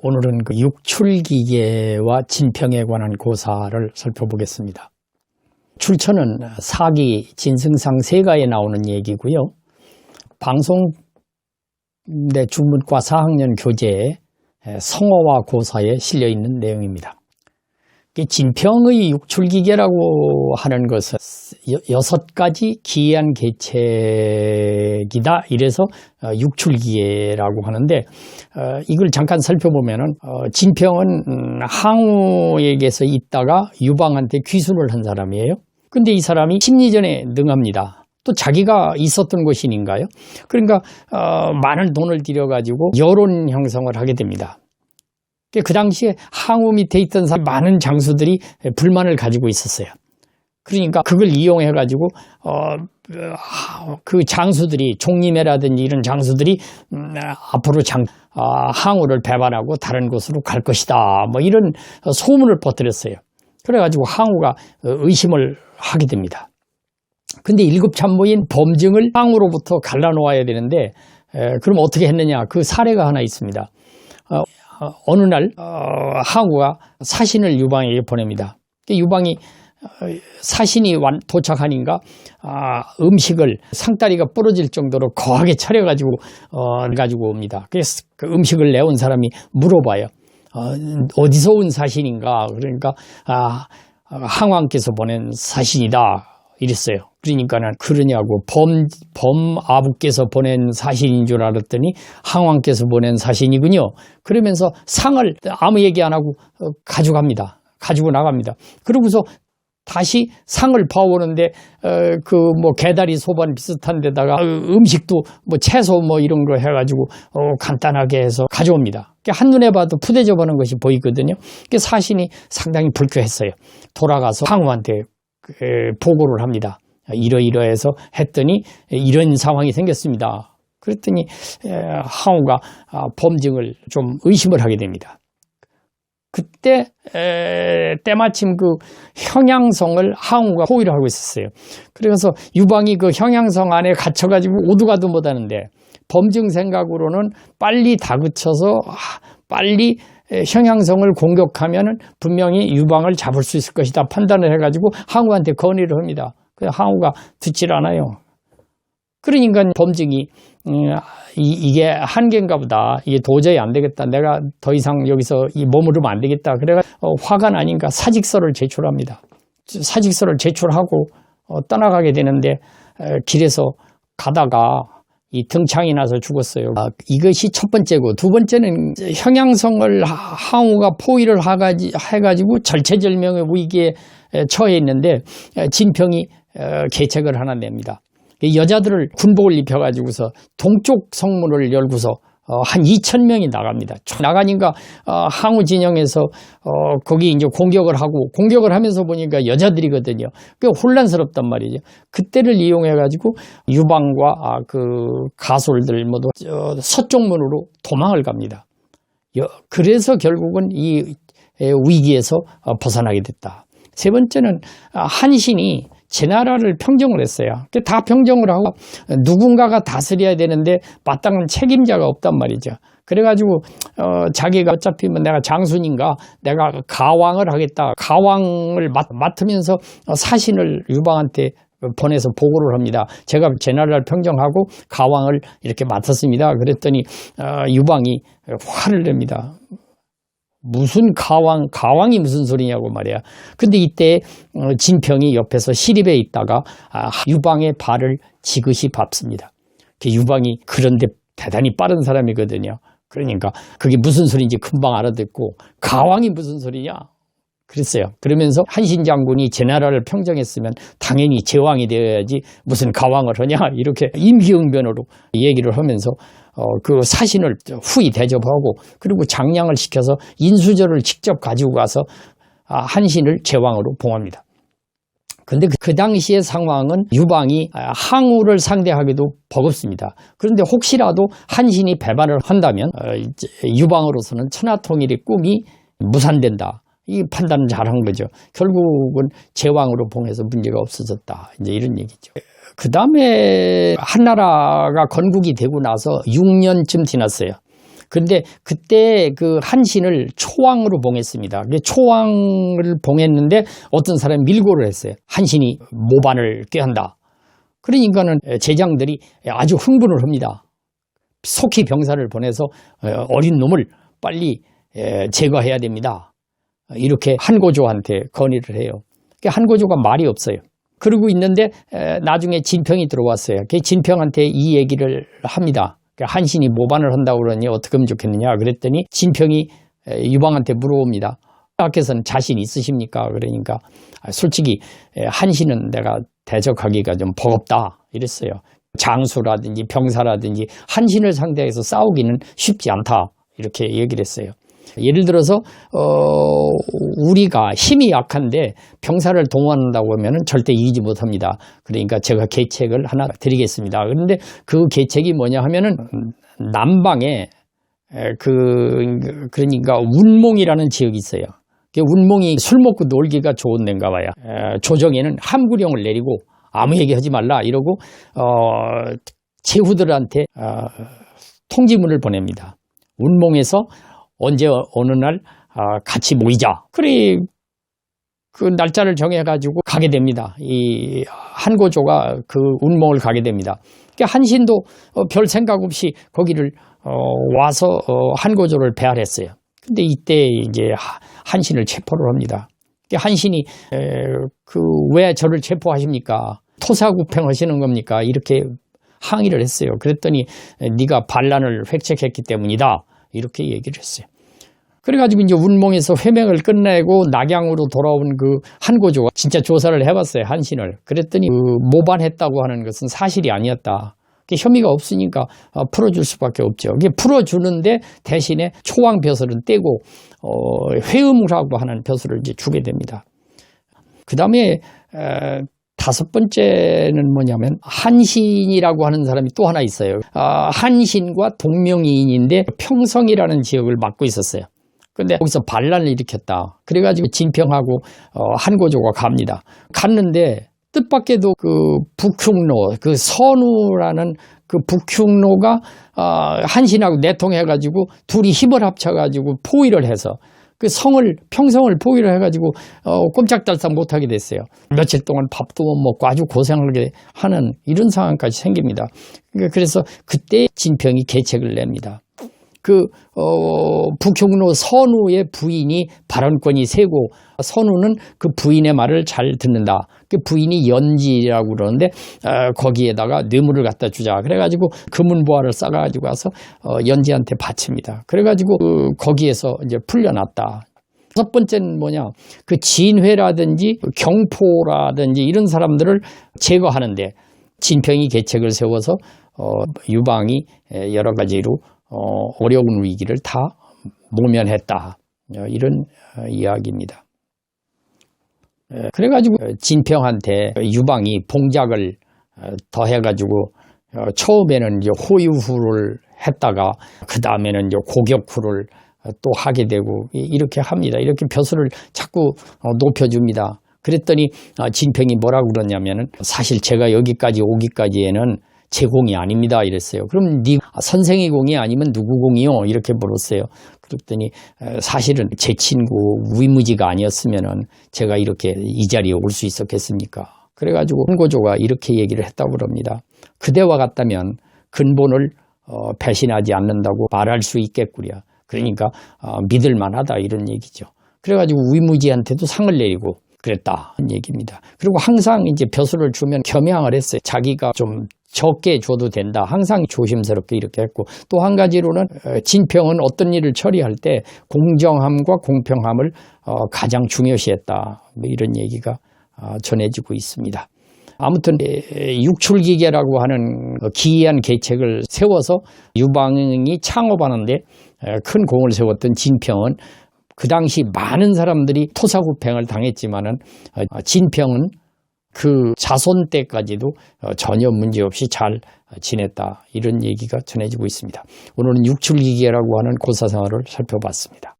오늘은 그 육출기계와 진평에 관한 고사를 살펴보겠습니다. 출처는 사기 진승상 세가에 나오는 얘기고요. 방송대 중문과 4학년 교재에 성어와 고사에 실려있는 내용입니다. 진평의 육출기계라고 하는 것은 6가지 기이한 계책이다. 이래서 육출기계라고 하는데, 이걸 잠깐 살펴보면은 진평은 항우에게서 있다가 유방한테 귀순을 한 사람이에요. 근데 이 사람이 심리전에 능합니다. 또 자기가 있었던 곳이니까요. 그러니까 많은 돈을 들여가지고 여론 형성을 하게 됩니다. 그 당시에 항우 밑에 있던 많은 장수들이 불만을 가지고 있었어요. 그러니까 그걸 이용해가지고 그 장수들이 종림회라든지 이런 장수들이 앞으로 항우를 배반하고 다른 곳으로 갈 것이다, 뭐 이런 소문을 퍼뜨렸어요. 그래가지고 항우가 의심을 하게 됩니다. 근데 일곱참모인 범증을 항우로부터 갈라놓아야 되는데, 그럼 어떻게 했느냐? 그 사례가 하나 있습니다. 어느 날 항우가 사신을 유방에게 보냅니다. 유방이 사신이 도착하니까 음식을 상다리가 부러질 정도로 거하게 차려가지고 가지고 옵니다. 그래서 그 음식을 내온 사람이 물어봐요. 어디서 온 사신인가? 그러니까 항왕께서 보낸 사신이다 이랬어요. 그러니까는 그러냐고 범아부께서 보낸 사신인 줄 알았더니 항왕께서 보낸 사신이군요. 그러면서 상을 아무 얘기 안 하고 가지고 나갑니다. 그러고서 다시 상을 봐오는데 개다리 소반 비슷한 데다가 음식도 채소 이런 거 해가지고 간단하게 해서 가져옵니다. 한눈에 봐도 푸대접 하는 것이 보이거든요. 사신이 상당히 불쾌했어요. 돌아가서 항우한테 보고를 합니다. 이러이러해서 했더니 이런 상황이 생겼습니다. 그랬더니 항우가 범증을 좀 의심을 하게 됩니다. 그때 때마침 그 형양성을 항우가 포위를 하고 있었어요. 그래서 유방이 그 형양성 안에 갇혀가지고 오두가도 못하는데, 범증 생각으로는 빨리 다그쳐서 빨리 형양성을 공격하면 분명히 유방을 잡을 수 있을 것이다 판단을 해가지고 항우한테 건의를 합니다. 항우가 듣질 않아요. 그러니까 범증이 이게 한계인가 보다. 이게 도저히 안 되겠다. 내가 더 이상 여기서 머무르면 안 되겠다. 그래가 화가 나니까 사직서를 제출합니다. 사직서를 제출하고 떠나가게 되는데, 길에서 가다가 이 등창이 나서 죽었어요. 이것이 첫 번째고, 두 번째는 형양성을 항우가 포위를 해가지고 절체절명의 위기에 처해 있는데, 진평이 계책을 하나 냅니다. 여자들을 군복을 입혀가지고서 동쪽 성문을 열고서 한 2,000명이 나갑니다. 나가니까 항우 진영에서 거기 이제 공격을 하면서 보니까 여자들이거든요. 꽤 혼란스럽단 말이죠. 그때를 이용해가지고 유방과 그 가솔들 모두 서쪽문으로 도망을 갑니다. 그래서 결국은 이 위기에서 벗어나게 됐다. 세 번째는 한신이 제 나라를 평정을 했어요. 다 평정을 하고 누군가가 다스려야 되는데 마땅한 책임자가 없단 말이죠. 그래가지고 자기가 어차피 내가 장순인가 내가 가왕을 하겠다. 가왕을 맡으면서 사신을 유방한테 보내서 보고를 합니다. 제가 제 나라를 평정하고 가왕을 이렇게 맡았습니다. 그랬더니 유방이 화를 냅니다. 무슨 가왕이 무슨 소리냐고 말이야. 근데 이때 진평이 옆에서 시립에 있다가 유방의 발을 지그시 밟습니다. 유방이 그런데 대단히 빠른 사람이거든요. 그러니까 그게 무슨 소리인지 금방 알아듣고 가왕이 무슨 소리냐 그랬어요. 그러면서 한신 장군이 제 나라를 평정했으면 당연히 제왕이 되어야지 무슨 가왕을 하냐, 이렇게 임기응변으로 얘기를 하면서 그 사신을 후히 대접하고, 그리고 장량을 시켜서 인수절을 직접 가지고 가서 한신을 제왕으로 봉합니다. 근데 그 당시의 상황은 유방이 항우를 상대하기도 버겁습니다. 그런데 혹시라도 한신이 배반을 한다면 유방으로서는 천하통일의 꿈이 무산된다. 이 판단을 잘한 거죠. 결국은 제왕으로 봉해서 문제가 없어졌다. 이제 이런 얘기죠. 그 다음에 한나라가 건국이 되고 나서 6년쯤 지났어요. 근데 그때 그 한신을 초왕으로 봉했습니다. 초왕을 봉했는데 어떤 사람이 밀고를 했어요. 한신이 모반을 꾀한다. 그러니까는 제장들이 아주 흥분을 합니다. 속히 병사를 보내서 어린 놈을 빨리 제거해야 됩니다. 이렇게 한고조한테 건의를 해요. 한고조가 말이 없어요. 그러고 있는데 나중에 진평이 들어왔어요. 진평한테 이 얘기를 합니다. 한신이 모반을 한다고 그러니 어떻게 하면 좋겠느냐 그랬더니 진평이 유방한테 물어봅니다. 밖에서는 자신 있으십니까? 그러니까 솔직히 한신은 내가 대적하기가 좀 버겁다 이랬어요. 장수라든지 병사라든지 한신을 상대해서 싸우기는 쉽지 않다 이렇게 얘기를 했어요. 예를 들어서 우리가 힘이 약한데 병사를 동원한다고 하면 절대 이기지 못합니다. 그러니까 제가 계책을 하나 드리겠습니다. 그런데 그 계책이 뭐냐 하면은 남방에 그러니까 운몽이라는 지역이 있어요. 운몽이 술 먹고 놀기가 좋은 데인가 봐요. 조정에는 함구령을 내리고 아무 얘기하지 말라 이러고 제후들한테 통지문을 보냅니다. 운몽에서 언제 어느 날 같이 모이자. 그래 그 날짜를 정해가지고 가게 됩니다. 이 한고조가 그 운몽을 가게 됩니다. 그러니까 한신도 별 생각 없이 거기를 와서 한고조를 배알했어요. 근데 이때 이제 한신을 체포를 합니다. 한신이 왜 저를 체포하십니까? 토사구팽 하시는 겁니까? 이렇게 항의를 했어요. 그랬더니 네가 반란을 획책했기 때문이다. 이렇게 얘기를 했어요. 그래가지고 이제 운몽에서 회명을 끝내고 낙양으로 돌아온 그 한고조가 진짜 조사를 해봤어요. 한신을. 그랬더니 모반했다고 하는 것은 사실이 아니었다. 혐의가 없으니까 풀어줄 수밖에 없죠. 풀어주는데 대신에 초왕 벼슬은 떼고 회음이라고 하는 벼슬을 이제 주게 됩니다. 그 다음에 다섯 번째는 뭐냐면 한신이라고 하는 사람이 또 하나 있어요. 한신과 동명이인인데 평성이라는 지역을 맡고 있었어요. 근데 거기서 반란을 일으켰다. 그래가지고 진평하고 한고조가 갑니다. 갔는데 뜻밖에도 그 북흉노, 그 선우라는 그 북흉노가 한신하고 내통해가지고 둘이 힘을 합쳐가지고 포위를 해서 그 평성을 포위를 해가지고 꼼짝달싹 못하게 됐어요. 며칠 동안 밥도 못 먹고 아주 고생하게 하는 이런 상황까지 생깁니다. 그래서 그때 진평이 계책을 냅니다. 북흉노 선우의 부인이 발언권이 세고 선우는 그 부인의 말을 잘 듣는다. 그 부인이 연지라고 그러는데 거기에다가 뇌물을 갖다 주자. 그래가지고 금은보화를 싸가지고 와서 연지한테 바칩니다. 그래가지고 거기에서 이제 풀려났다. 첫 번째는 뭐냐? 그 진회라든지 경포라든지 이런 사람들을 제거하는데 진평이 계책을 세워서 유방이 여러 가지로 어려운 위기를 다 모면했다. 이런 이야기입니다. 그래가지고 진평한테 유방이 봉작을 더해가지고 처음에는 이제 호유후를 했다가 그 다음에는 이제 고격후를 또 하게 되고 이렇게 합니다. 이렇게 벼슬을 자꾸 높여줍니다. 그랬더니 진평이 뭐라고 그러냐면은 사실 제가 여기까지 오기까지에는 제 공이 아닙니다 이랬어요. 그럼 네 선생의 공이 아니면 누구 공이요? 이렇게 물었어요. 그랬더니 사실은 제 친구 위무지가 아니었으면은 제가 이렇게 이 자리에 올 수 있었겠습니까? 그래가지고 한고조가 이렇게 얘기를 했다고 그럽니다. 그대와 같다면 근본을 배신하지 않는다고 말할 수 있겠구려. 그러니까 믿을 만하다 이런 얘기죠. 그래가지고 위무지한테도 상을 내리고 그랬다 는 얘기입니다. 그리고 항상 이제 벼슬을 주면 겸양을 했어요. 자기가 좀 적게 줘도 된다. 항상 조심스럽게 이렇게 했고 또 한 가지로는 진평은 어떤 일을 처리할 때 공정함과 공평함을 가장 중요시했다. 뭐 이런 얘기가 전해지고 있습니다. 아무튼 육출기계라고 하는 기이한 계책을 세워서 유방이 창업하는데 큰 공을 세웠던 진평은 그 당시 많은 사람들이 토사구팽을 당했지만은 진평은 그 자손 때까지도 전혀 문제없이 잘 지냈다. 이런 얘기가 전해지고 있습니다. 오늘은 육출기계라고 하는 고사생활을 살펴봤습니다.